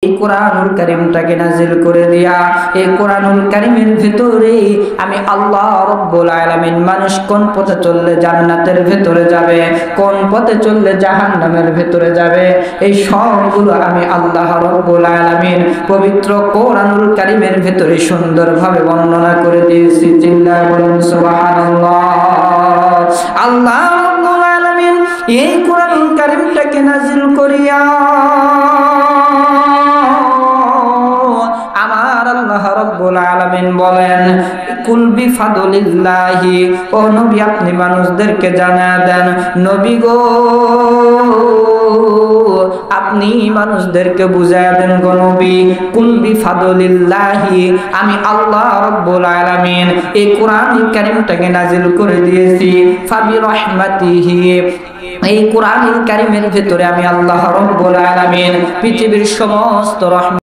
এই কোরআনুল কারীমটাকে নাজিল করে দিয়া এই কোরআনুল কারীমের ভিতরে আমি আল্লাহ রাব্বুল আলামিন মানুষ কোন পথে চললে জান্নাতের ভিতরে যাবে, কোন পথে চললে জাহান্নামের ভিতরে যাবে, এই সবগুলো আমি আল্লাহ রাব্বুল আলামিন পবিত্র কোরআনুল কারীমের ভিতরে সুন্দরভাবে বর্ণনা করে দিয়েছি। চিল্লায় বলুন সুবহানাল্লাহ। আল্লাহ রাব্বুল আলামিন এই কোরআনুল কারীমটাকে নাজিল করিয়া আমার আল্লাহ রাব্বুল আলামিন বলেন, কুল বিফাদলিল্লাহি, ও নবী আপনি মানুষদেরকে জানা দেন, নবী গো আপনি মানুষদেরকে বুঝায়া দেন গো নবী, কুল বিফাদলিল্লাহি, আমি আল্লাহ রাব্বুল আলামিন এই কোরআনুল কারীমটাকে নাজিল করে দিয়েছি, ফাবি রাহমাতিহি, এই কোরআনুল কারীমের ভিতরে আমি আল্লাহ রাব্বুল আলামিন পৃথিবীর সমস্ত রহমত